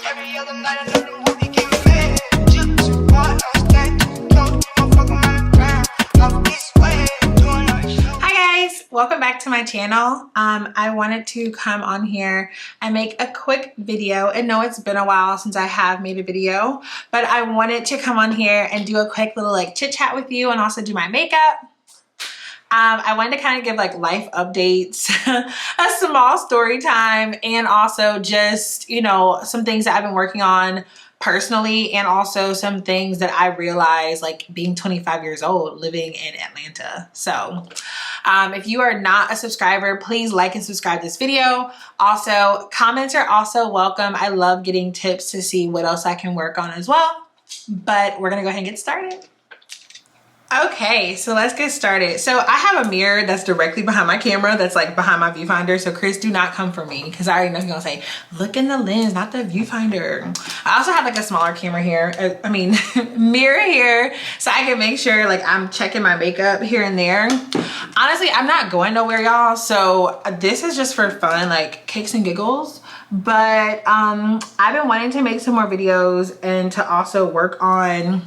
Every other night another movie get mad. Just too hard, I'm staying too close. Motherfucker on the ground. Off this way, doing like show. Hi guys, welcome back to my channel. I wanted to come on here and make a quick video. And no, it's been a while since I have made a video, but I wanted to come on here and do a quick little like chit chat with you and also do my makeup. I wanted to kind of give like life updates, a small story time, and also just, you know, some things that I've been working on personally, and also some things that I realized like being 25 years old living in Atlanta. So if you are not a subscriber, please like and subscribe this video. Also, comments are also welcome. I love getting tips to see what else I can work on as well. But we're gonna go ahead and get started. Okay, so let's get started. So I have a mirror that's directly behind my camera, that's like behind my viewfinder. So Chris, do not come for me because I already know he's gonna say, look in the lens, not the viewfinder. I also have like a smaller camera here, mirror here, so I can make sure like I'm checking my makeup here and there. Honestly, I'm not going nowhere, y'all. So this is just for fun, like kicks and giggles. But I've been wanting to make some more videos and to also work on,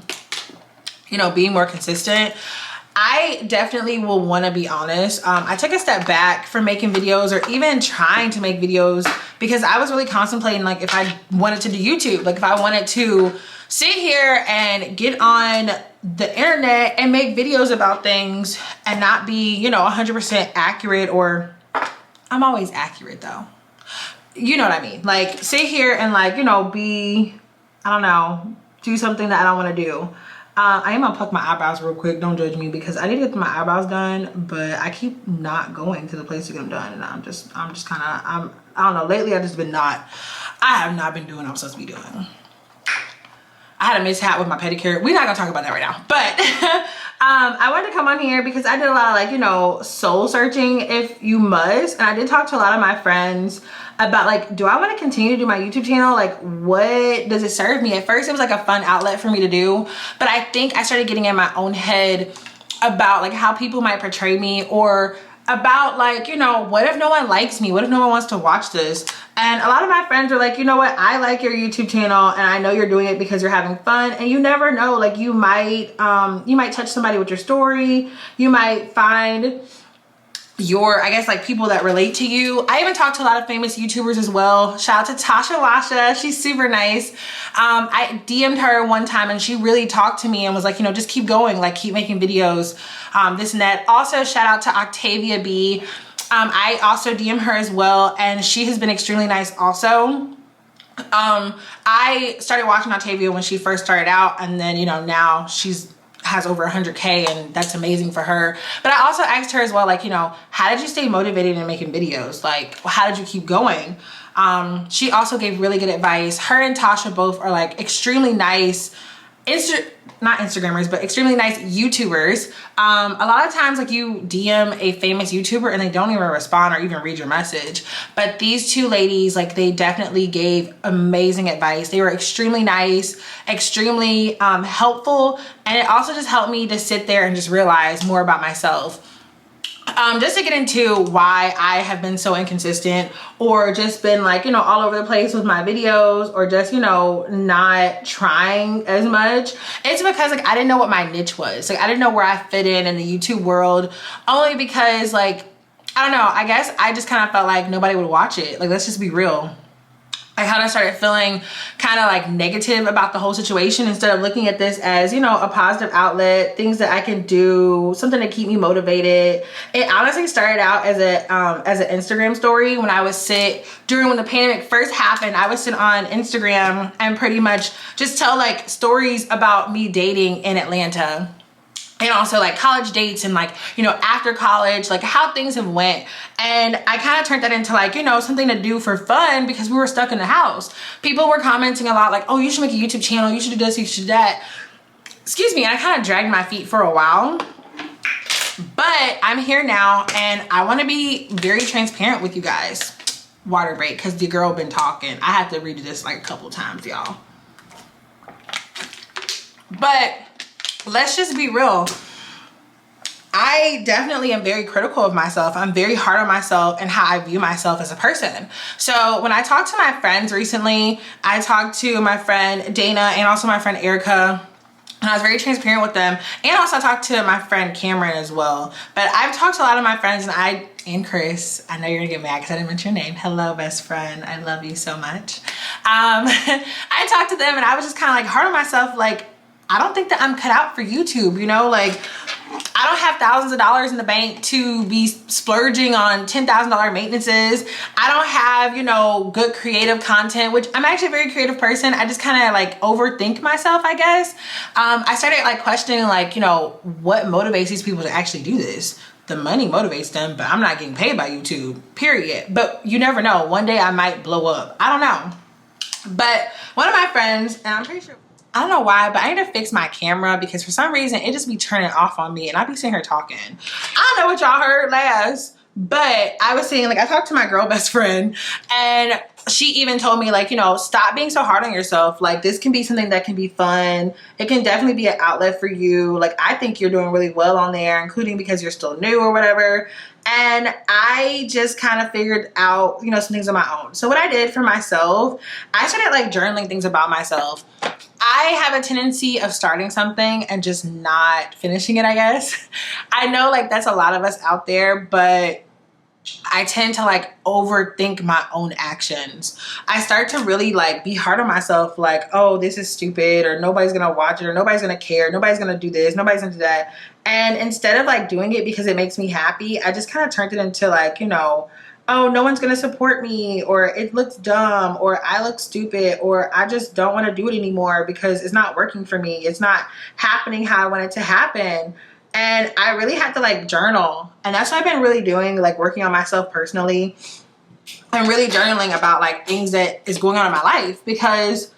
you know, being more consistent. I definitely will want to be honest. I took a step back from making videos or even trying to make videos because I was really contemplating like if I wanted to do YouTube, like if I wanted to sit here and get on the internet and make videos about things and not be, you know, 100% accurate, or I'm always accurate though. You know what I mean? Like sit here and like, you know, be, I don't know, do something that I don't want to do. I am gonna pluck my eyebrows real quick. Don't judge me because I need to get my eyebrows done, but I keep not going to the place to get them done, and I'm just kind of, I don't know. Lately, I have not been doing what I'm supposed to be doing. I had a mishap with my pedicure. We're not gonna talk about that right now, but I wanted to come on here because I did a lot of like, you know, soul searching, if you must, and I did talk to a lot of my friends about like, do I want to continue to do my YouTube channel? Like, what does it serve me? At first, it was like a fun outlet for me to do, but I think I started getting in my own head about like how people might portray me, or about like, you know, what if no one likes me? What if no one wants to watch this? And a lot of my friends are like, you know what? I like your YouTube channel and I know you're doing it because you're having fun, and you never know, like you might touch somebody with your story. You might find your, I guess, like people that relate to you. I even talked to a lot of famous YouTubers as well. Shout out to Tasha Washa. She's super nice. I DM'd her one time and she really talked to me and was like, you know, just keep going, like keep making videos, this and that. Also, shout out to Octavia B. I also DM her as well, and she has been extremely nice also. I started watching Octavia when she first started out, and then, you know, now has over 100K, and that's amazing for her. But I also asked her as well, like, you know, how did you stay motivated in making videos? Like, how did you keep going? She also gave really good advice. Her and Tasha both are like extremely nice, not Instagrammers, but extremely nice YouTubers. A lot of times like you DM a famous YouTuber and they don't even respond or even read your message. But these two ladies, like they definitely gave amazing advice. They were extremely nice, extremely helpful. And it also just helped me to sit there and just realize more about myself. Just to get into why I have been so inconsistent, or just been like, you know, all over the place with my videos, or just, you know, not trying as much. It's because like I didn't know what my niche was. Like I didn't know where I fit in the YouTube world, only because like, I don't know, I guess I just kind of felt like nobody would watch it. Like, let's just be real. I kind of started feeling kind of like negative about the whole situation, instead of looking at this as, you know, a positive outlet, things that I can do, something to keep me motivated. It honestly started out as an Instagram story. When I would sit when the pandemic first happened, I would sit on Instagram and pretty much just tell like stories about me dating in Atlanta. And also like college dates and like, you know, after college, like how things have went. And I kind of turned that into like, you know, something to do for fun because we were stuck in the house. People were commenting a lot like, oh, you should make a YouTube channel. You should do this, you should do that. Excuse me. And I kind of dragged my feet for a while. But I'm here now and I want to be very transparent with you guys. Water break, because the girl been talking. I have to redo this like a couple times, y'all. But let's just be real. I definitely am very critical of myself. I'm very hard on myself and how I view myself as a person. So when I talked to my friends recently, I talked to my friend Dana and also my friend Erica, and I was very transparent with them. And also I talked to my friend Cameron as well. But I've talked to a lot of my friends, and Chris, I know you're gonna get mad because I didn't mention your name. Hello, best friend. I love you so much. I talked to them and I was just kind of like hard on myself. Like, I don't think that I'm cut out for YouTube, you know? Like, I don't have thousands of dollars in the bank to be splurging on $10,000 maintenances. I don't have, you know, good creative content, which I'm actually a very creative person. I just kind of like overthink myself, I guess. I started like questioning like, you know, what motivates these people to actually do this? The money motivates them, but I'm not getting paid by YouTube, period. But you never know. One day I might blow up. I don't know. But one of my friends, and I'm pretty sure, I don't know why, but I need to fix my camera because for some reason it just be turning off on me and I be sitting here talking. I don't know what y'all heard last, but I was saying, like, I talked to my girl best friend and she even told me, like, you know, stop being so hard on yourself. Like, this can be something that can be fun. It can definitely be an outlet for you. Like, I think you're doing really well on there, including because you're still new or whatever. And I just kind of figured out, you know, some things on my own. So what I did for myself, I started like journaling things about myself. I have a tendency of starting something and just not finishing it, I guess. I know like that's a lot of us out there, but I tend to like overthink my own actions. I start to really like be hard on myself, like, oh, this is stupid, or nobody's gonna watch it, or nobody's gonna care, nobody's gonna do this, nobody's gonna do that. And instead of like doing it because it makes me happy, I just kind of turned it into like, you know, oh, no one's gonna support me, or it looks dumb, or I look stupid, or I just don't want to do it anymore because it's not working for me. It's not happening how I want it to happen. And I really had to like journal. And that's what I've been really doing, like working on myself personally. I'm really journaling about like things that is going on in my life because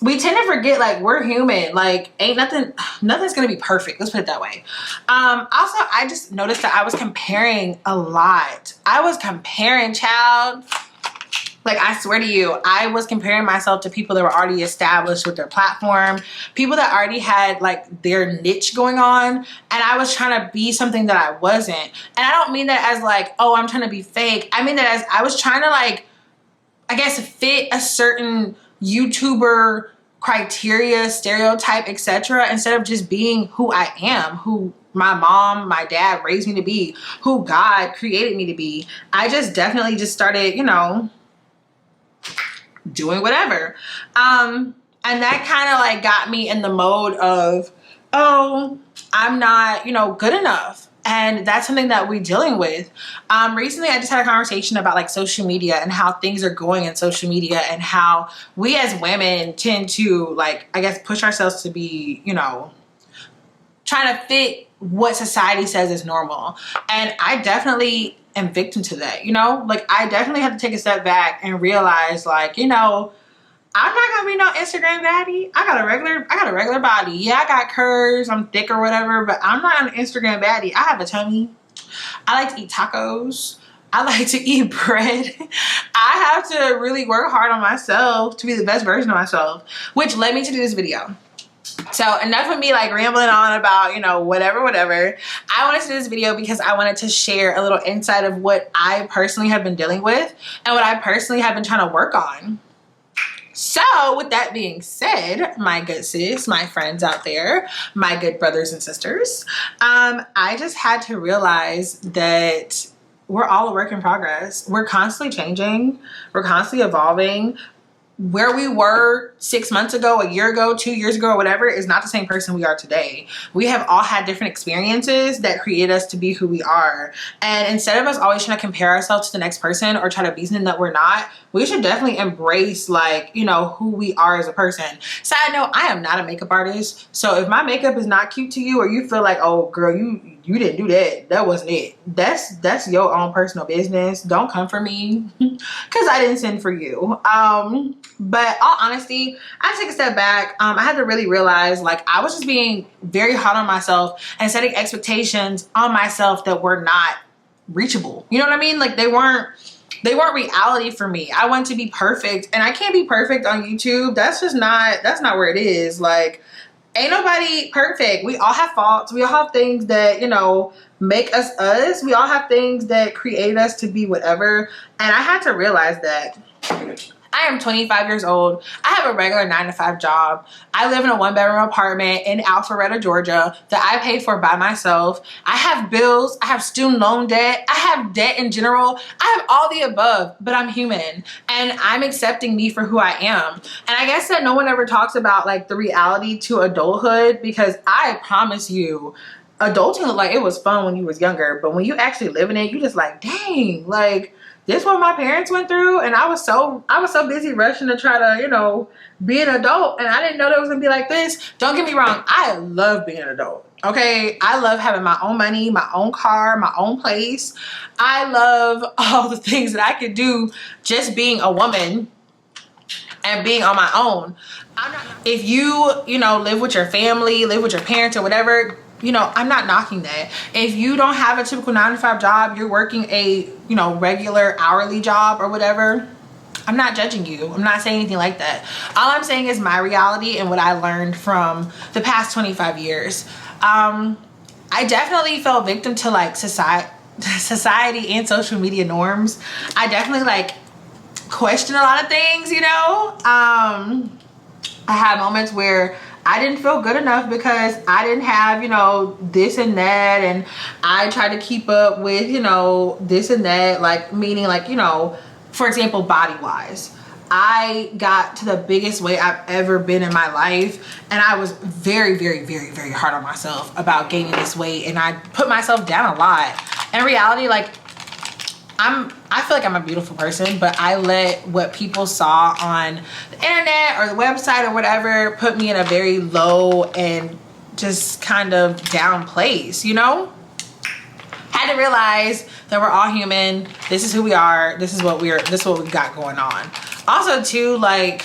we tend to forget like we're human. Like ain't nothing's gonna be perfect. Let's put it that way. Also, I just noticed that I was comparing a lot. I was comparing, child. Like, I swear to you, I was comparing myself to people that were already established with their platform, people that already had like their niche going on, and I was trying to be something that I wasn't. And I don't mean that as like, oh, I'm trying to be fake. I mean that as I was trying to like, I guess, fit a certain YouTuber criteria, stereotype, etc., instead of just being who I am, who my mom, my dad raised me to be, who God created me to be. I just definitely just started, you know, doing whatever. And that kind of like got me in the mode of, oh, I'm not, you know, good enough. And that's something that we're dealing with. Recently, I just had a conversation about like social media and how things are going in social media and how we as women tend to like, I guess, push ourselves to be, you know, trying to fit what society says is normal. And I definitely am victim to that, you know? Like, I definitely have to take a step back and realize, like, you know, I'm not gonna be no Instagram baddie. I got a regular body. Yeah, I got curves, I'm thick or whatever, but I'm not an Instagram baddie. I have a tummy. I like to eat tacos. I like to eat bread. I have to really work hard on myself to be the best version of myself, which led me to do this video. So enough of me like rambling on about, you know, whatever. I wanted to do this video because I wanted to share a little insight of what I personally have been dealing with and what I personally have been trying to work on. So with that being said, my good sis, my friends out there, my good brothers and sisters, I just had to realize that we're all a work in progress. We're constantly changing. We're constantly evolving. Where we were 6 months ago, a year ago, 2 years ago, or whatever, is not the same person we are today. We have all had different experiences that create us to be who we are. And instead of us always trying to compare ourselves to the next person or try to be something that we're not, we should definitely embrace, like, you know, who we are as a person. Side note, I am not a makeup artist. So if my makeup is not cute to you, or you feel like, oh girl, you didn't do that, that wasn't it, that's your own personal business. Don't come for me because I didn't send for you. But all honesty, I took a step back. I had to really realize, like, I was just being very hard on myself and setting expectations on myself that were not reachable. You know what I mean? Like, they weren't reality for me. I want to be perfect, and I can't be perfect on YouTube. That's not where it is. Like, ain't nobody perfect. We all have faults. We all have things that, you know, make us us. We all have things that create us to be whatever. And I had to realize that. I am 25 years old. I have a regular 9-to-5 job. I live in a 1-bedroom apartment in Alpharetta, Georgia that I pay for by myself. I have bills. I have student loan debt. I have debt in general. I have all the above, but I'm human and I'm accepting me for who I am. And I guess that no one ever talks about like the reality to adulthood, because I promise you, adulting looked like it was fun when you was younger, but when you actually live in it, you just like, dang, like, this what my parents went through, and I was so busy rushing to try to, you know, be an adult, and I didn't know that it was gonna be like this. Don't get me wrong, I love being an adult. Okay, I love having my own money, my own car, my own place. I love all the things that I could do just being a woman and being on my own. If you know, live with your family, live with your parents or whatever, you know, I'm not knocking that. If you don't have a typical 9-to-5 job, you're working a, you know, regular hourly job or whatever, I'm not judging you. I'm not saying anything like that. All I'm saying is my reality and what I learned from the past 25 years. I definitely fell victim to like society and social media norms. I definitely like question a lot of things, you know. I had moments where I didn't feel good enough because I didn't have, you know, this and that, and I tried to keep up with, you know, this and that, like meaning like, you know, for example, body wise, I got to the biggest weight I've ever been in my life, and I was very, very, very, very hard on myself about gaining this weight, and I put myself down a lot. In reality, like, I feel like I'm a beautiful person, but I let what people saw on the internet or the website or whatever put me in a very low and just kind of down place, you know? Had to realize that we're all human. This is who we are. This is what we got going on. Also too, like,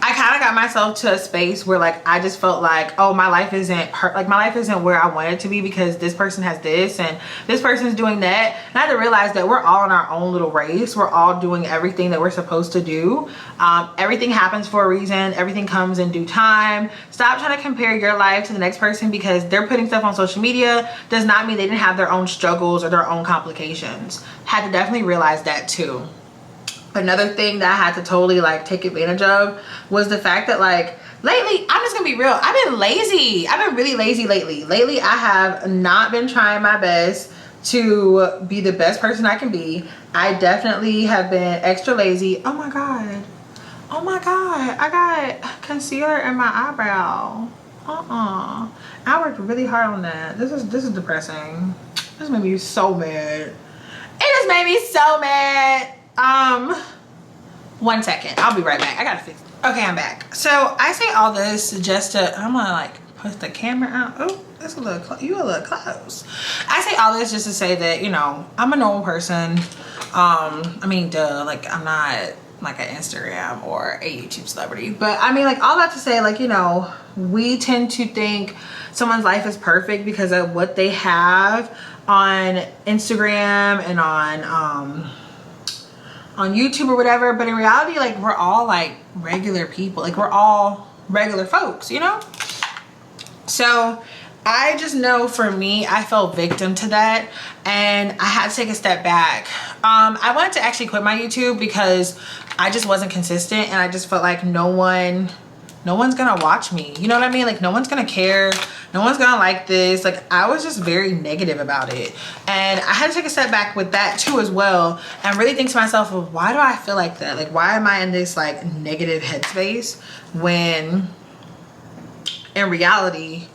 I kind of got myself to a space where like I just felt like, oh, my life isn't where I want it to be because this person has this and this person's doing that. And I had to realize that we're all in our own little race. We're all doing everything that we're supposed to do. Everything happens for a reason. Everything comes in due time. Stop trying to compare your life to the next person because they're putting stuff on social media does not mean they didn't have their own struggles or their own complications. Had to definitely realize that too. Another thing that I had to totally like take advantage of was the fact that like lately, I'm just gonna be real, I've been lazy. I've been really lazy lately. Lately, I have not been trying my best to be the best person I can be. I definitely have been extra lazy. Oh my God. Oh my God. I got concealer in my eyebrow. I worked really hard on that. This is depressing. This made me so mad. It just made me so mad. 1 second, I'll be right back. I gotta fix it. Okay, I'm back. So I say all this just to, I'm gonna like put the camera out. Oh, that's a little you a little close. I say all this just to say that, you know, I'm a normal person. I mean, duh, like I'm not like an Instagram or a YouTube celebrity, but I mean, like all that to say, like, you know, we tend to think someone's life is perfect because of what they have on Instagram and on YouTube or whatever, but in reality, like we're all like regular people, like we're all regular folks, you know? So I just know for me, I fell victim to that and I had to take a step back. I wanted to actually quit my YouTube because I just wasn't consistent and I just felt like no one's gonna watch me, you know what I mean? Like no one's gonna care, no one's gonna like this. Like I was just very negative about it and I had to take a step back with that too as well and really think to myself, well, why do I feel like that? Like why am I in this like negative headspace when in reality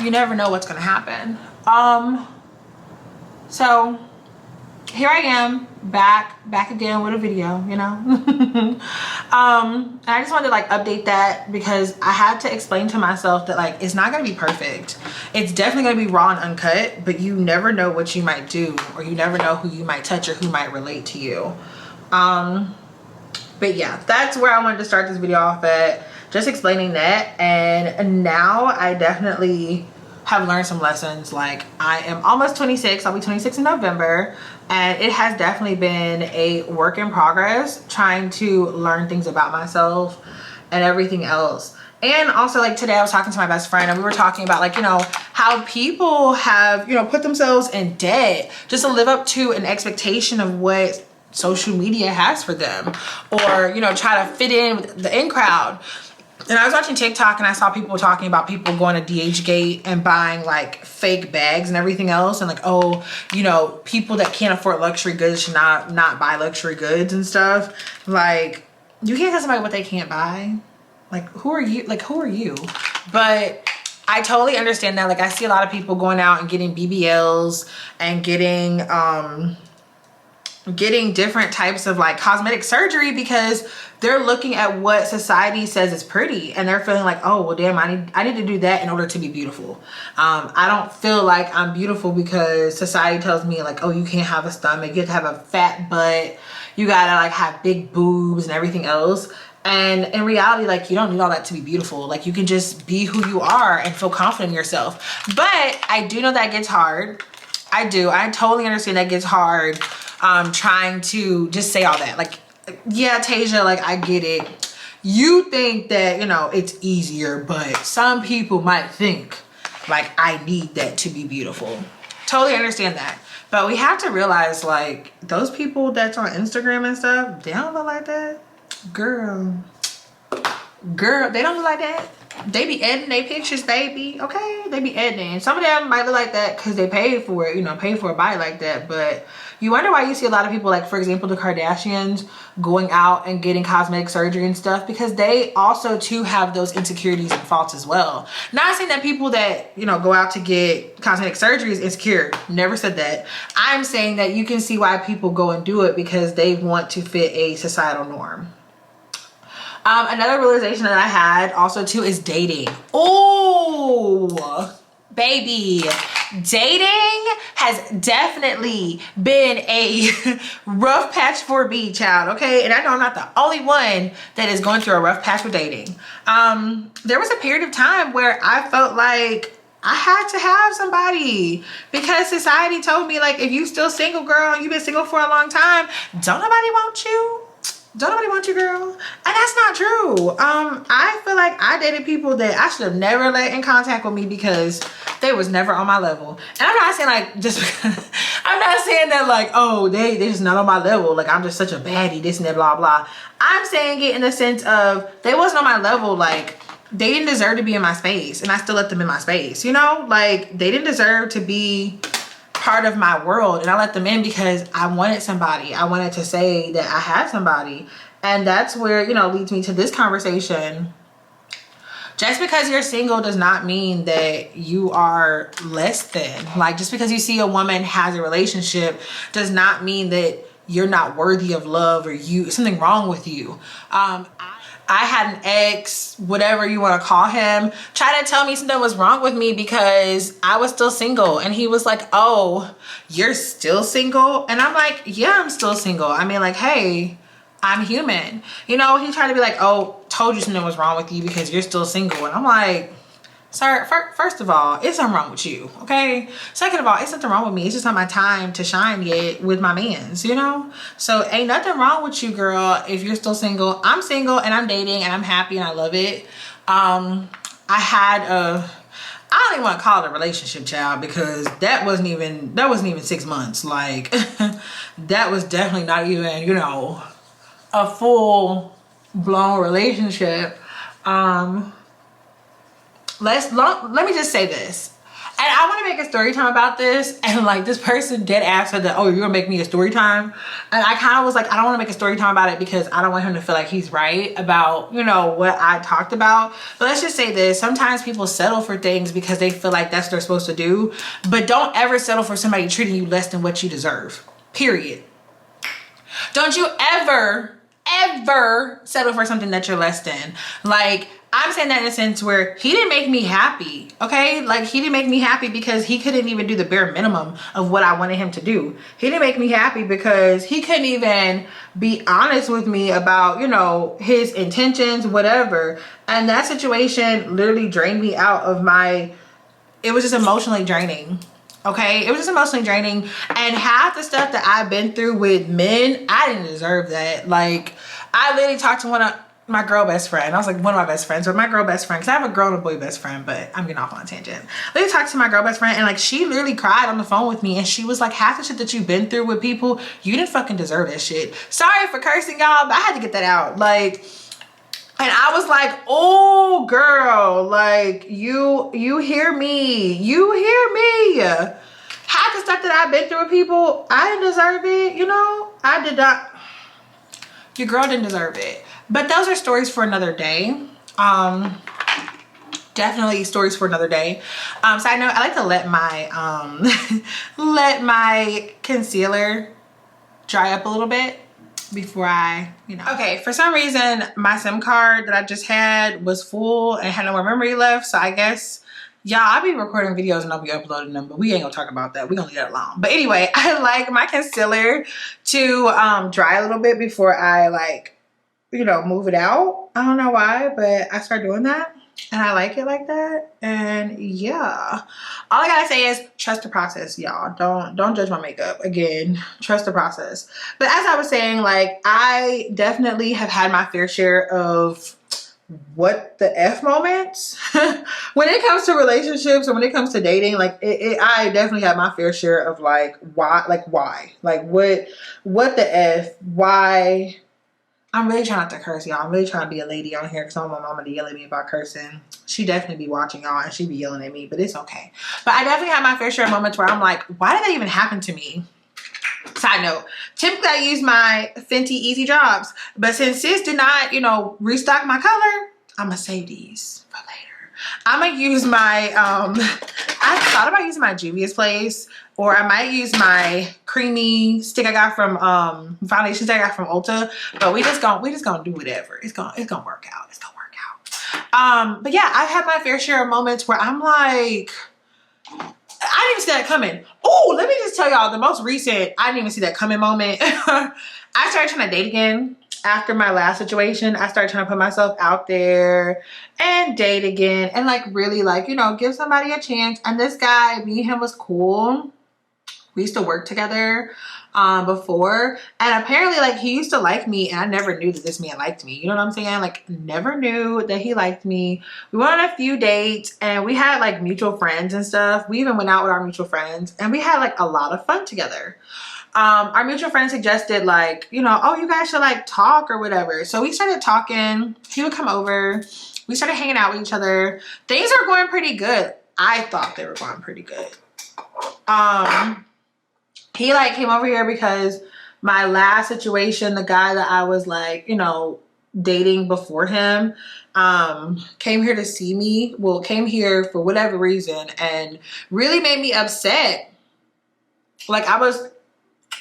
you never know what's gonna happen. So here I am back again with a video, you know. I just wanted to like update that because I had to explain to myself that like it's not gonna be perfect. It's definitely gonna be raw and uncut, but you never know what you might do or you never know who you might touch or who might relate to you. But yeah, that's where I wanted to start this video off at, just explaining that. And now I definitely have learned some lessons. Like I am almost 26, I'll be 26 in November, and it has definitely been a work in progress trying to learn things about myself and everything else. And also, like, today I was talking to my best friend and we were talking about, like, you know, how people have, you know, put themselves in debt just to live up to an expectation of what social media has for them, or, you know, try to fit in with the in crowd. And I was watching TikTok and I saw people talking about people going to DHgate and buying like fake bags and everything else, and like, oh, you know, people that can't afford luxury goods should not buy luxury goods and stuff. Like, you can't tell somebody what they can't buy. Like, who are you? Like, who are you? But I totally understand that. Like, I see a lot of people going out and getting BBLs and getting different types of like cosmetic surgery because they're looking at what society says is pretty, and they're feeling like, oh, well, damn, I need to do that in order to be beautiful. I don't feel like I'm beautiful because society tells me like, oh, you can't have a stomach, you have to have a fat butt, you gotta like have big boobs and everything else. And in reality, like, you don't need all that to be beautiful. Like, you can just be who you are and feel confident in yourself. But I do know that gets hard. I do. I totally understand that gets hard, trying to just say all that. Like, yeah, Tasia, like, I get it. You think that, you know, it's easier, but some people might think, like, I need that to be beautiful. Totally understand that. But we have to realize, like, those people that's on Instagram and stuff, they don't look like that. Girl, they don't look like that. They be editing their pictures, baby. Okay, they be editing. Some of them might look like that because they paid for it, you know, paid for a body like that. But you wonder why you see a lot of people, like, for example, the Kardashians going out and getting cosmetic surgery and stuff, because they also too have those insecurities and faults as well. Not saying that people that, you know, go out to get cosmetic surgery is insecure. Never said that. I'm saying that you can see why people go and do it because they want to fit a societal norm. Another realization that I had also too is dating. Oh, baby, dating has definitely been a rough patch for me, child. Okay, and I know I'm not the only one that is going through a rough patch with dating. There was a period of time where I felt like I had to have somebody because society told me, like, if you still single, girl, and you've been single for a long time, don't nobody want you. Don't nobody want you, girl. And that's not true. I feel like I dated people that I should have never let in contact with me because they was never on my level. And I'm not saying like just because, I'm not saying that like, oh, they just not on my level. Like, I'm just such a baddie, this and that, blah, blah. I'm saying it in the sense of they wasn't on my level. Like, they didn't deserve to be in my space, and I still let them in my space, you know? Like, they didn't deserve to be part of my world, and I let them in because I wanted somebody. I wanted to say that I had somebody. And that's where, you know, leads me to this conversation. Just because you're single does not mean that you are less than. Like, just because you see a woman has a relationship does not mean that you're not worthy of love or something wrong with you. I had an ex, whatever you want to call him, try to tell me something was wrong with me because I was still single. And he was like, oh, you're still single? And I'm like, yeah, I'm still single. I mean, like, hey, I'm human. You know, he tried to be like, oh, told you something was wrong with you because you're still single. And I'm like, sir, first of all, it's something wrong with you, okay? Second of all, it's nothing wrong with me. It's just not my time to shine yet with my mans, you know? So ain't nothing wrong with you, girl, if you're still single. I'm single and I'm dating and I'm happy and I love it. I don't even want to call it a relationship, child, because that wasn't even 6 months. Like, that was definitely not even, you know, a full-blown relationship. Let me just say this, and I want to make a story time about this, and like, this person dead ass said that, oh, you're gonna make me a story time, and I kind of was like, I don't want to make a story time about it because I don't want him to feel like he's right about, you know, what I talked about. But let's just say this: sometimes people settle for things because they feel like that's what they're supposed to do, but don't ever settle for somebody treating you less than what you deserve, period. Don't you ever settle for something that you're less than. Like, I'm saying that in a sense where he didn't make me happy, okay? Like, he didn't make me happy because he couldn't even do the bare minimum of what I wanted him to do. He didn't make me happy because he couldn't even be honest with me about, you know, his intentions, whatever. And that situation literally drained me out of it was just emotionally draining. Okay, it was just emotionally draining, and half the stuff that I've been through with men, I didn't deserve that. Like, I literally talked to my girl best friend. I was like one of my best friends, but my girl best friend, because I have a girl and a boy best friend, but I'm getting off on a tangent. Let me talk to my girl best friend, and like she literally cried on the phone with me, and she was like, half the shit that you've been through with people, you didn't fucking deserve that shit. Sorry for cursing y'all, but I had to get that out. Like, and I was like, oh girl, like you hear me, half the stuff that I've been through with people, I didn't deserve it, you know. I did not. Your girl didn't deserve it. But those are stories for another day. Definitely stories for another day. Side note, I like to let my let my concealer dry up a little bit before I, you know. Okay, for some reason my SIM card that I just had was full and had no more memory left, so I guess y'all, I'll be recording videos and I'll be uploading them, but we ain't gonna talk about that. We're gonna leave that alone. But anyway, I like my concealer to dry a little bit before I, like, you know, move it out. I don't know why, but I start doing that and I like it like that. And yeah, all I gotta say is trust the process, y'all. Don't judge my makeup. Again, trust the process. But as I was saying, like, I definitely have had my fair share of what the F moments when it comes to relationships or when it comes to dating. Like I definitely have my fair share of like why what the F, why. I'm really trying not to curse, y'all. I'm really trying to be a lady on here because I don't want my mama to yell at me about cursing. She definitely be watching y'all and she be yelling at me, but it's okay. But I definitely have my fair share of moments where I'm like, why did that even happen to me? Side note, typically I use my Fenty Easy Drops, but since sis did not, you know, restock my color, I'm gonna save these for later. I'm gonna use my, I thought about using my Juvia's Place, or I might use my creamy stick I got from, foundation stick I got from Ulta, but we just gonna do whatever. It's gonna work out. It's gonna work out. But yeah, I've had my fair share of moments where I'm like, I didn't see that coming. Oh, let me just tell y'all the most recent I didn't even see that coming moment. I started trying to date again after my last situation. I started trying to put myself out there and date again and like really like, you know, give somebody a chance. And this guy, me and him was cool. We used to work together before, and apparently like he used to like me and I never knew that this man liked me. You know what I'm saying? Like never knew that he liked me. We went on a few dates and we had like mutual friends and stuff. We even went out with our mutual friends and we had like a lot of fun together. Our mutual friend suggested like, you know, oh, you guys should like talk or whatever. So we started talking. He would come over. We started hanging out with each other. Things were going pretty good. I thought they were going pretty good. He like came over here because my last situation, the guy that I was like, you know, dating before him, came here to see me. Well, came here for whatever reason and really made me upset. Like I was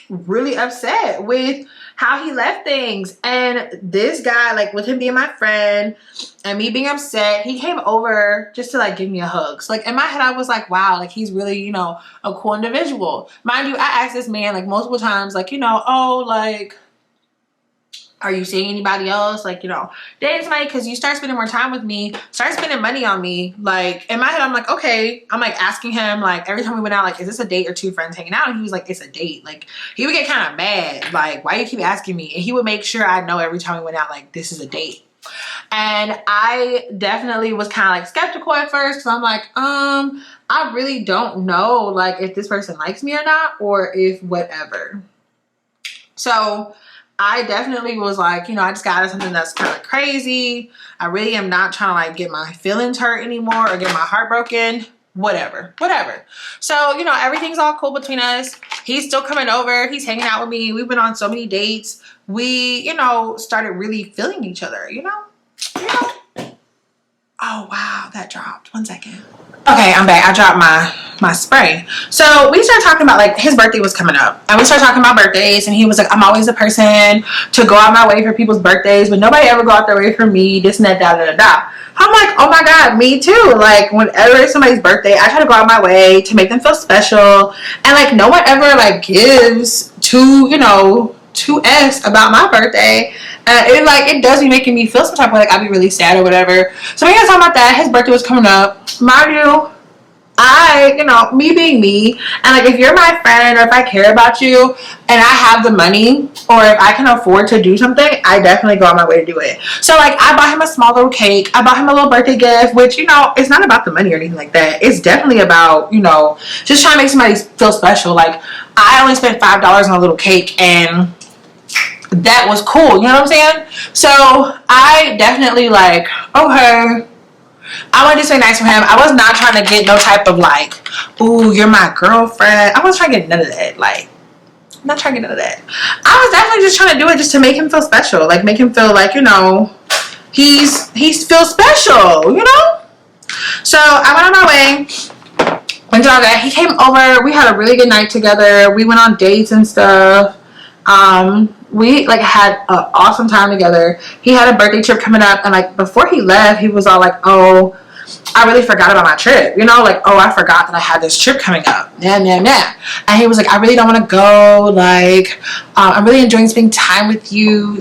really upset with how he left things. And this guy, like with him being my friend and me being upset, he came over just to like give me a hug. So like in my head I was like, wow, like he's really, you know, a cool individual. Mind you, I asked this man like multiple times, like, you know, oh, like, are you seeing anybody else? Like, you know, dating somebody, because you start spending more time with me, start spending money on me. Like in my head I'm like, okay. I'm like asking him like every time we went out, like, is this a date or two friends hanging out? And he was like, it's a date. Like he would get kind of mad, like, why you keep asking me? And he would make sure I know every time we went out, like, this is a date. And I definitely was kind of like skeptical at first because I'm like, I really don't know like if this person likes me or not, or if whatever. So I definitely was like, you know, I just got something that's kind of crazy. I really am not trying to like get my feelings hurt anymore or get my heart broken. Whatever. So, you know, everything's all cool between us. He's still coming over. He's hanging out with me. We've been on so many dates. We, you know, started really feeling each other, you know? Oh, wow. That dropped. 1 second. Okay, I'm back. I dropped my spray. So we started talking about like his birthday was coming up and we started talking about birthdays and he was like, I'm always the person to go out my way for people's birthdays, but nobody ever go out their way for me, this and that, da da da da. I'm like, oh my god, me too. Like whenever it's somebody's birthday, I try to go out my way to make them feel special, and like no one ever like gives two F's about my birthday. It does be making me feel some type of like I'd be really sad or whatever. So we got talking about that. His birthday was coming up. Mind you, you know, me being me, and like if you're my friend or if I care about you and I have the money or if I can afford to do something, I definitely go on my way to do it. So like I bought him a small little cake. I bought him a little birthday gift, which, you know, it's not about the money or anything like that. It's definitely about, you know, just trying to make somebody feel special. Like I only spent $5 on a little cake, and that was cool. You know what I'm saying? So I definitely like, okay, I wanted to say nice for him. I was not trying to get no type of like, ooh, you're my girlfriend. I wasn't trying to get none of that. Like, I'm not trying to get none of that. I was definitely just trying to do it just to make him feel special. Like, make him feel like, you know, he's feels special, you know? So I went on my way. And he came over. We had a really good night together. We went on dates and stuff. We like had an awesome time together. He had a birthday trip coming up, and like before he left, he was all like, "Oh, I really forgot about my trip." You know, like, "Oh, I forgot that I had this trip coming up." Yeah, yeah, yeah. And he was like, "I really don't want to go. Like, I'm really enjoying spending time with you."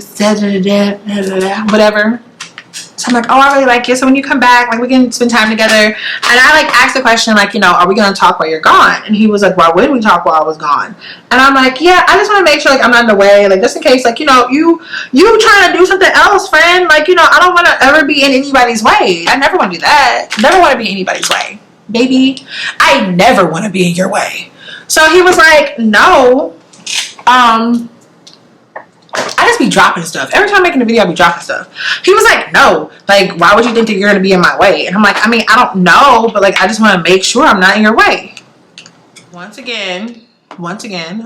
Whatever. So I'm like, "Oh, I really like you. So when you come back, like we can spend time together." And I like asked the question, like, you know, "Are we gonna talk while you're gone?" And he was like, "Why wouldn't we talk while I was gone?" And I'm like, "Yeah, I just want to make sure like I'm not in the way, like just in case, like, you know, you trying to do something else, friend. Like, you know, I don't want to ever be in anybody's way. I never want to do that. Never want to be in anybody's way, baby. I never want to be in your way." So he was like, "No, I just be dropping stuff. Every time I'm making a video, I be dropping stuff." He was like, "No, like, why would you think that you're going to be in my way?" And I'm like, "I mean, I don't know, but like, I just want to make sure I'm not in your way." Once again,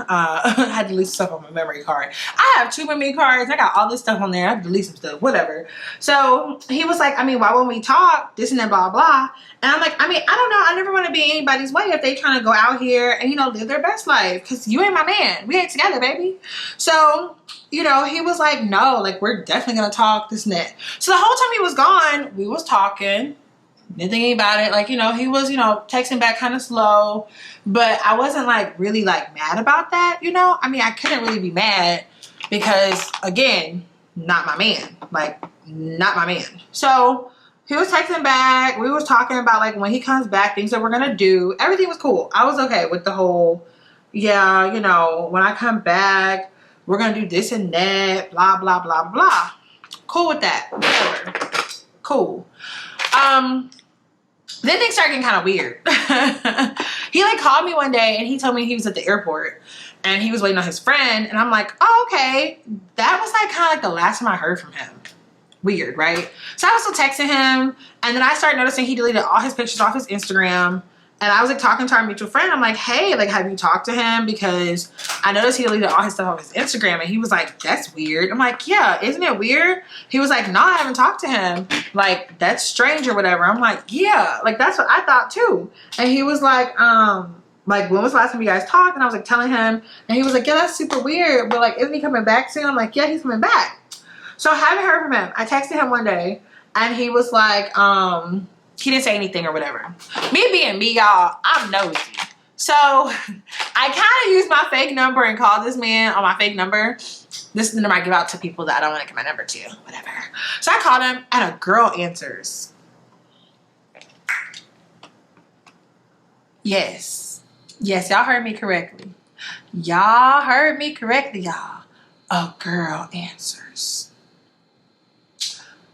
I had to delete stuff on my memory card. I have 2 memory cards. I got all this stuff on there. I have to delete some stuff, whatever. So he was like, "I mean, why won't we talk? This and that, blah, blah." And I'm like, "I mean, I don't know. I never want to be in anybody's way if they trying to go out here and, you know, live their best life. Because you ain't my man. We ain't together, baby." So, you know, he was like, "No, like, we're definitely going to talk, this and that." So the whole time he was gone, we was talking. Didn't think about it. Like, you know, he was, you know, texting back kind of slow, but I wasn't like really like mad about that, you know. I mean, I couldn't really be mad because, again, not my man. Like, not my man. So he was texting back. We was talking about like when he comes back, things that we're gonna do. Everything was cool. I was okay with the whole, yeah, you know, when I come back, we're gonna do this and that, blah, blah, blah, blah. Cool with that. Whatever. Cool. Then things started getting kind of weird. He like called me one day and he told me he was at the airport and he was waiting on his friend. And I'm like, "Oh, okay." That was like kind of like the last time I heard from him. Weird, right? So I was still texting him, and then I started noticing he deleted all his pictures off his Instagram. And I was like talking to our mutual friend. I'm like, "Hey, like, have you talked to him? Because I noticed he deleted all his stuff off his Instagram." And he was like, "That's weird." I'm like, "Yeah, isn't it weird?" He was like, "No, I haven't talked to him. Like, that's strange or whatever." I'm like, "Yeah, like that's what I thought too." And he was like, "When was the last time you guys talked?" And I was like telling him, and he was like, "Yeah, that's super weird. But like, isn't he coming back soon?" I'm like, "Yeah, he's coming back." So I haven't heard from him. I texted him one day, and he was like, he didn't say anything or whatever. Me being me, y'all, I'm nosy. So I kind of used my fake number and called this man on my fake number. This is the number I give out to people that I don't want to give my number to. Whatever. So I called him, and a girl answers. Yes. Yes, y'all heard me correctly. Y'all heard me correctly, y'all. A girl answers.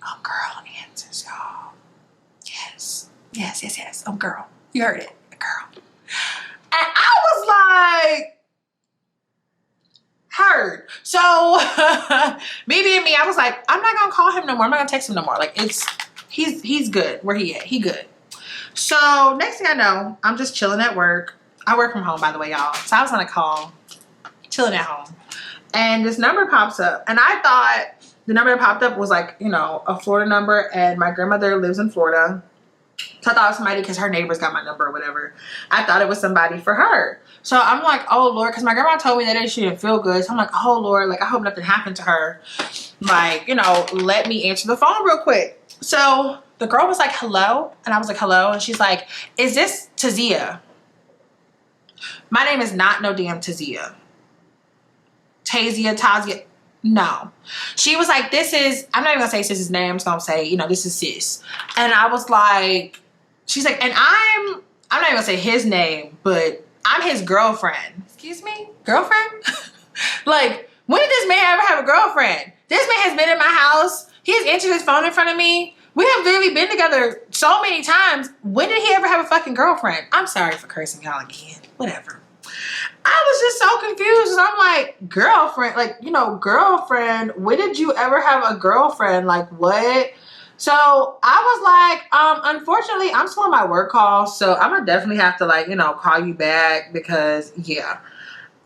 A girl answers, y'all. Yes. Yes, yes, yes. A girl. You heard it. A girl. And I was like, heard. So me being me, I was like, I'm not gonna call him no more. I'm not gonna text him no more. Like, he's good. Where he at? He good. So next thing I know, I'm just chilling at work. I work from home, by the way, y'all. So I was on a call, chilling at home, and this number pops up, and I thought the number that popped up was like, you know, a Florida number, and my grandmother lives in Florida. So I thought it was somebody because her neighbors got my number or whatever. I thought it was somebody for her. So I'm like, "Oh, Lord," because my grandma told me that she didn't feel good. So I'm like, "Oh, Lord, like, I hope nothing happened to her. Like, you know, let me answer the phone real quick." So the girl was like, "Hello?" And I was like, "Hello?" And she's like, "Is this Tazia?" My name is not no damn Tazia. Tazia. No. She was like, "This is," I'm not even gonna say Sis's name. I'm just gonna say, you know, "This is Sis." And I was like, she's like, "And I'm not even gonna say his name, but I'm his girlfriend. Excuse me? Girlfriend? Like, when did this man ever have a girlfriend? This man has been in my house. He has answered his phone in front of me. We have literally been together so many times. When did he ever have a fucking girlfriend? I'm sorry for cursing y'all again. Whatever. I was just so confused. And I'm like, girlfriend? Like, you know, girlfriend? When did you ever have a girlfriend? Like, what? So I was like, unfortunately, I'm still on my work call. So I'm going to definitely have to, like, you know, call you back because, yeah.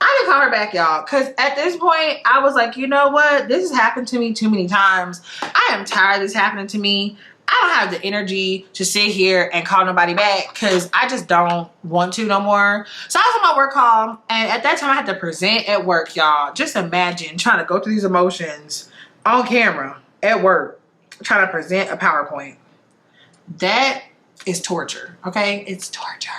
I didn't call her back, y'all, because at this point, I was like, you know what? This has happened to me too many times. I am tired of this happening to me. I don't have the energy to sit here and call nobody back because I just don't want to no more. So I was on my work call, and at that time, I had to present at work, y'all. Just imagine trying to go through these emotions on camera at work, trying to present a PowerPoint. That is torture, okay? It's torture.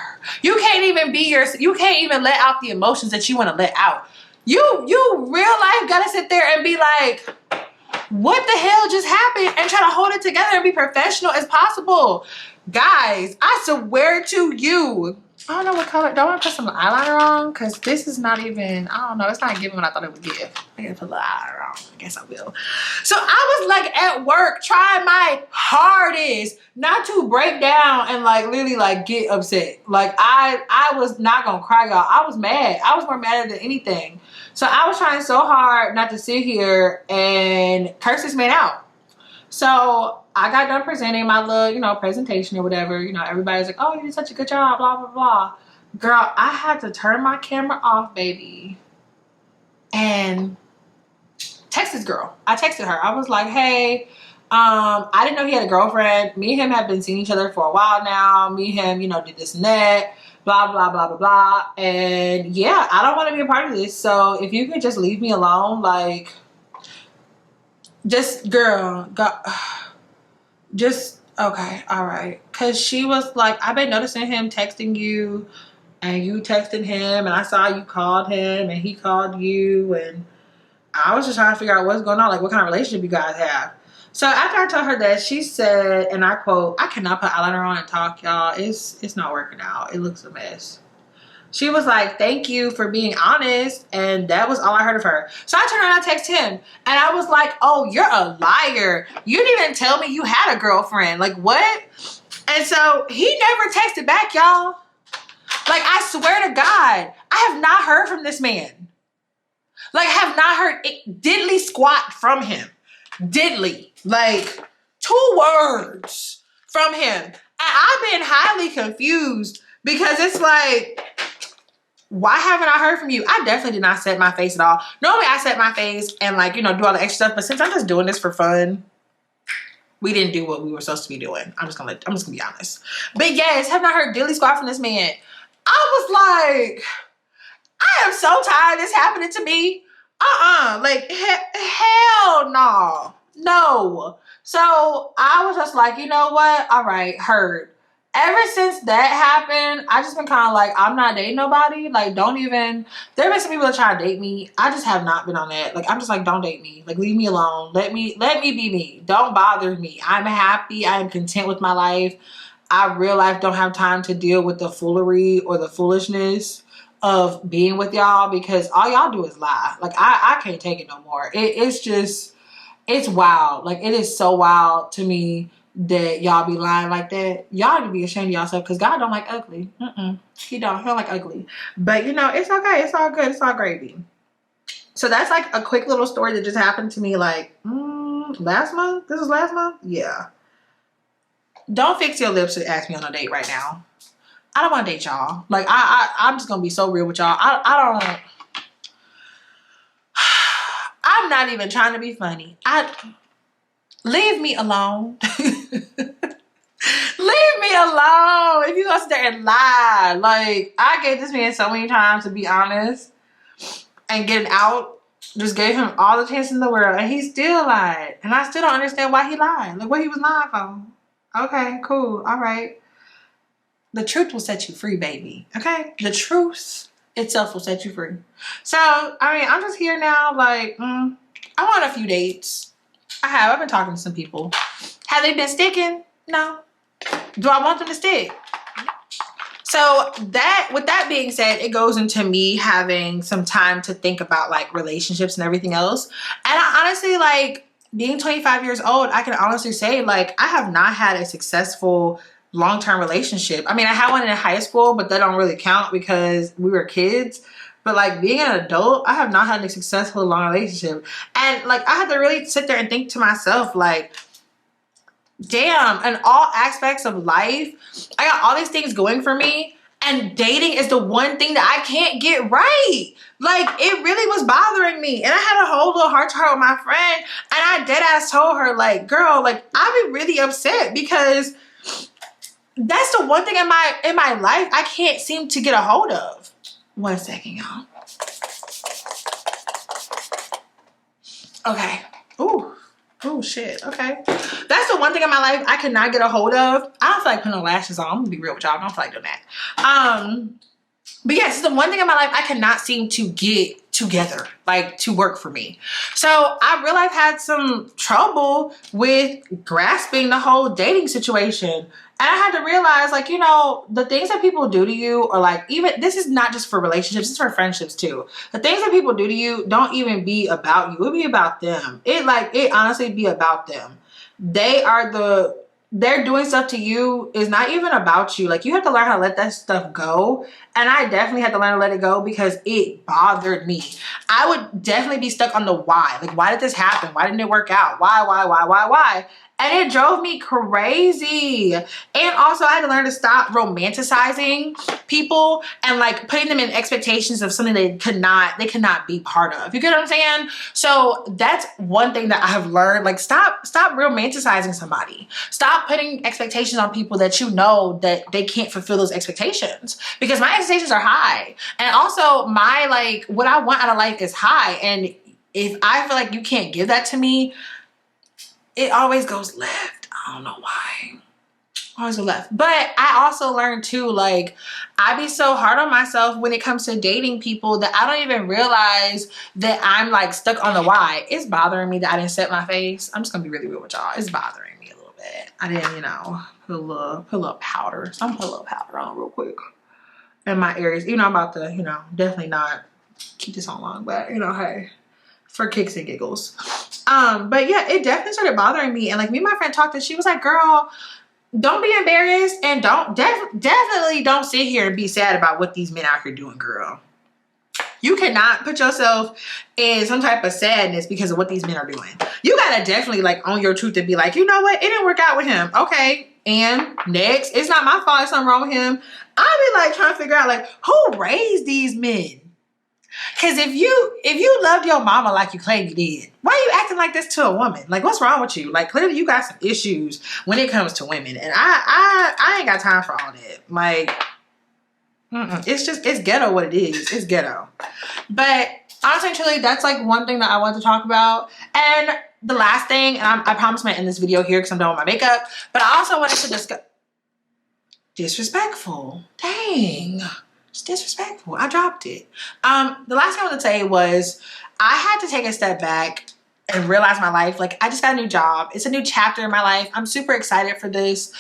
You can't even be you can't even let out the emotions that you want to let out. You real life gotta sit there and be like, what the hell just happened? And try to hold it together and be professional as possible. Guys, I swear to you. I don't know what color. Do I want to put some eyeliner on? Because this is not even, I don't know. It's not giving what I thought it would give. I gotta put a little eyeliner on. I guess I will. So I was like at work trying my hardest not to break down and like literally like get upset. Like I was not gonna cry, y'all. I was mad. I was more mad than anything. So I was trying so hard not to sit here and curse this man out. So I got done presenting my little, you know, presentation or whatever. You know, everybody's like, oh, you did such a good job, blah, blah, blah. Girl, I had to turn my camera off, baby, and text this girl. I texted her. I was like, hey, I didn't know he had a girlfriend. Me and him have been seeing each other for a while now. Me and him, you know, did this and that, blah, blah, blah, blah, blah. And yeah, I don't want to be a part of this. So if you could just leave me alone, like, just, girl, just, okay, all right. Because she was like, I've been noticing him texting you and you texted him, and I saw you called him and he called you, and I was just trying to figure out what's going on, like what kind of relationship you guys have. So after I told her that, she said, and I quote, I cannot put eyeliner on and talk, y'all. It's not working out. It looks a mess. She was like, thank you for being honest. And that was all I heard of her. So I turned around and I texted him. And I was like, oh, you're a liar. You didn't even tell me you had a girlfriend. Like, what? And so he never texted back, y'all. Like, I swear to God, I have not heard from this man. Like, I have not heard diddly squat from him. Diddly. Like, 2 words from him. And I've been highly confused because it's like, why haven't I heard from you? I definitely did not set my face at all. Normally I set my face and like, you know, do all the extra stuff. But since I'm just doing this for fun, we didn't do what we were supposed to be doing. I'm just gonna be honest. But yes, have not heard dilly squat from this man. I was like, I am so tired of this happening to me. Like, hell no. No. So I was just like, you know what? All right, heard. Ever since that happened, I just been kind of like, I'm not dating nobody. Like, don't even, there have been some people that try to date me. I just have not been on that. Like, I'm just like, don't date me. Like, leave me alone. Let me be me. Don't bother me. I'm happy. I am content with my life. I real life don't have time to deal with the foolery or the foolishness of being with y'all because all y'all do is lie. Like, I can't take it no more. It's just, it's wild. Like, it is so wild to me that y'all be lying like that. Y'all need to be ashamed of yourself because God don't like ugly. He don't like ugly. But you know, it's okay. It's all good. It's all gravy. So that's like a quick little story that just happened to me like last month. This was last month. Yeah. Don't fix your lips to ask me on a date right now. I don't want to date y'all. Like I'm just gonna be so real with y'all. I'm not even trying to be funny. Leave me alone. Leave me alone. If you gonna sit there and lie. Like, I gave this man so many times to be honest and getting out. Just gave him all the chances in the world and he still lied. And I still don't understand why he lied. Like, what he was lying for. Okay, cool. All right. The truth will set you free, baby. Okay? The truth itself will set you free. So, I mean, I'm just here now. Like, I want a few dates. I've been talking to some people. Have they been sticking? No. Do I want them to stick? So that, with that being said, it goes into me having some time to think about like relationships and everything else. And I honestly, like, being 25 years old, I can honestly say like I have not had a successful long-term relationship. I mean, I had one in high school, but that don't really count because we were kids. But like being an adult, I have not had a successful long relationship. And like I had to really sit there and think to myself, like, damn, in all aspects of life, I got all these things going for me, and dating is the one thing that I can't get right. Like, it really was bothering me. And I had a whole little heart to heart with my friend, and I dead ass told her, like, girl, like, I be really upset because that's the one thing in my life I can't seem to get a hold of. 1 second, y'all. Okay. Ooh. Oh shit. Okay. That's the one thing in my life I cannot get a hold of. I don't feel like putting no lashes on. I'm gonna be real with y'all. I don't feel like doing that. But yes, it's the one thing in my life I cannot seem to get together, like to work for me. So I really have had some trouble with grasping the whole dating situation. And I had to realize, like, you know, the things that people do to you, or like, even, this is not just for relationships, it's for friendships too. The things that people do to you don't even be about you. It be about them. It honestly be about them. They're doing stuff to you is not even about you. Like, you have to learn how to let that stuff go. And I definitely had to learn to let it go because it bothered me. I would definitely be stuck on the why. Like, why did this happen? Why didn't it work out? Why? And it drove me crazy. And also I had to learn to stop romanticizing people and like putting them in expectations of something they could not be part of. You get what I'm saying? So that's one thing that I have learned. Like, stop romanticizing somebody. Stop putting expectations on people that you know that they can't fulfill those expectations, because my expectations are high. And also my, like, what I want out of life is high. And if I feel like you can't give that to me, it always goes left. I don't know why. Always go left. But I also learned too, like, I be so hard on myself when it comes to dating people that I don't even realize that I'm like stuck on the why. It's bothering me that I didn't set my face. I'm just gonna be really real with y'all. It's bothering me a little bit. I didn't, you know, put a little powder. So I'm gonna put a little powder on real quick in my areas. You know, I'm about to, you know, definitely not keep this on long, but you know, hey, for kicks and giggles. But yeah, it definitely started bothering me. And like, me and my friend talked, and she was like, girl, don't be embarrassed, and definitely don't sit here and be sad about what these men out here doing, girl. You cannot put yourself in some type of sadness because of what these men are doing. You gotta definitely like own your truth and be like, you know what, it didn't work out with him. Okay, and next. It's not my fault if something wrong with him. I'll be like trying to figure out, like, who raised these men? Because if you loved your mama like you claim you did, why are you acting like this to a woman? Like, what's wrong with you? Like, clearly you got some issues when it comes to women. And I ain't got time for all that. Like, it's ghetto what it is. It's ghetto. But honestly and truly, that's like one thing that I want to talk about. And the last thing, and I promise I'm going to end this video here because I'm done with my makeup, but I also wanted to discuss... Disrespectful. Dang. It's disrespectful. I dropped it. The last thing I want to say was I had to take a step back and realize my life. Like, I just got a new job. It's a new chapter in my life. I'm super excited for this.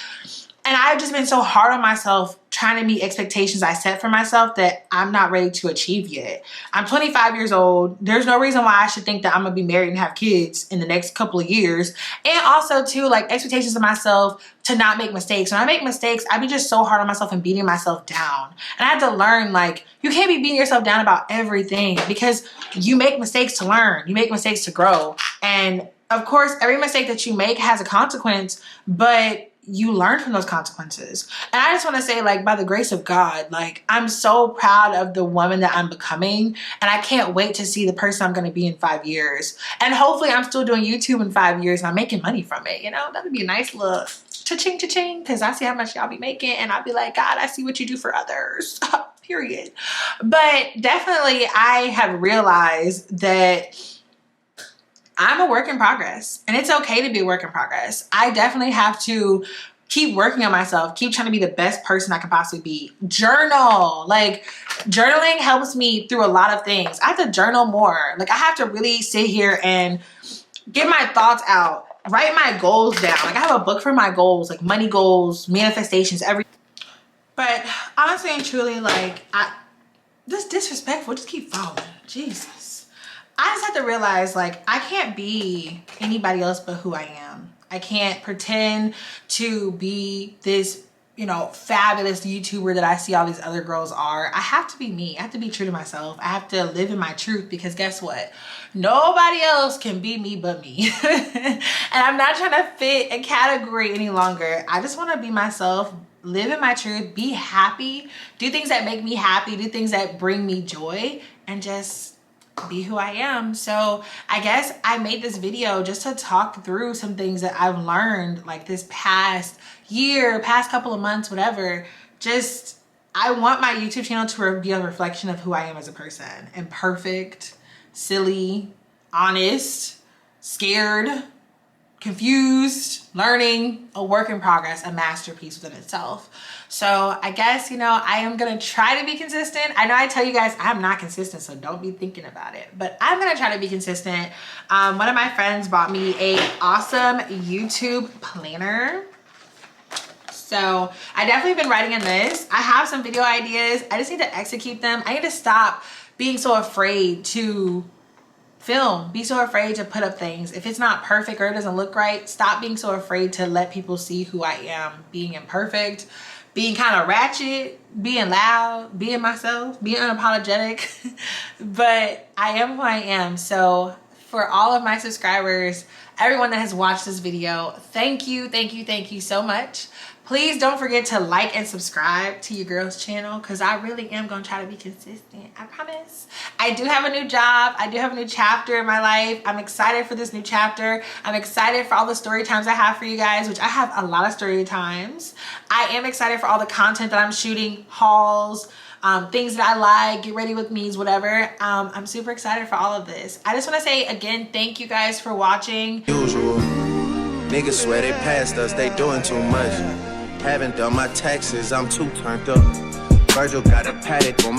And I've just been so hard on myself trying to meet expectations I set for myself that I'm not ready to achieve yet. I'm 25 years old. There's no reason why I should think that I'm going to be married and have kids in the next couple of years. And also too, like, expectations of myself to not make mistakes. When I make mistakes, I be just so hard on myself and beating myself down. And I had to learn, like, you can't be beating yourself down about everything, because you make mistakes to learn. You make mistakes to grow. And of course, every mistake that you make has a consequence, but you learn from those consequences. And I just want to say, like, by the grace of God, like, I'm so proud of the woman that I'm becoming, and I can't wait to see the person I'm going to be in 5 years. And hopefully I'm still doing YouTube in 5 years and I'm making money from it. You know, that would be a nice little cha-ching, cha-ching, because I see how much y'all be making, and I'll be like, God, I see what you do for others. Period. But definitely I have realized that I'm a work in progress, and it's okay to be a work in progress. I definitely have to keep working on myself, keep trying to be the best person I can possibly be. Journal. Like, journaling helps me through a lot of things. I have to journal more. Like, I have to really sit here and get my thoughts out, write my goals down. Like, I have a book for my goals, like money goals, manifestations, everything. But honestly and truly, like, this disrespectful, just keep following. Jesus. I just have to realize, like, I can't be anybody else but who I am. I can't pretend to be this, you know, fabulous YouTuber that I see all these other girls are. I have to be me. I have to be true to myself. I have to live in my truth, because guess what? Nobody else can be me but me. And I'm not trying to fit a category any longer. I just want to be myself, live in my truth, be happy, do things that make me happy, do things that bring me joy, and just be who I am. So I guess I made this video just to talk through some things that I've learned, like this past year, past couple of months, whatever. Just, I want my YouTube channel to be a reflection of who I am as a person. Imperfect, silly, honest, scared, confused, learning, a work in progress, a masterpiece within itself. So I guess, you know, I am gonna try to be consistent. I know I tell you guys I'm not consistent, so don't be thinking about it, but I'm gonna try to be consistent. One of my friends bought me a awesome YouTube planner. So I definitely been writing in this. I have some video ideas. I just need to execute them. I need to stop being so afraid to film, be so afraid to put up things. If it's not perfect or it doesn't look right, stop being so afraid to let people see who I am, being imperfect, being kind of ratchet, being loud, being myself, being unapologetic. But I am who I am. So for all of my subscribers, everyone that has watched this video, thank you, thank you, thank you so much. Please don't forget to like and subscribe to your girl's channel, because I really am going to try to be consistent. I promise. I do have a new job. I do have a new chapter in my life. I'm excited for this new chapter. I'm excited for all the story times I have for you guys, which I have a lot of story times. I am excited for all the content that I'm shooting, hauls, things that I like, get ready with me's, whatever. I'm super excited for all of this. I just want to say again, thank you guys for watching. Usual. Niggas swear they passed us, they doing too much. Haven't done my taxes, I'm too turned up. Virgil got a paddock on my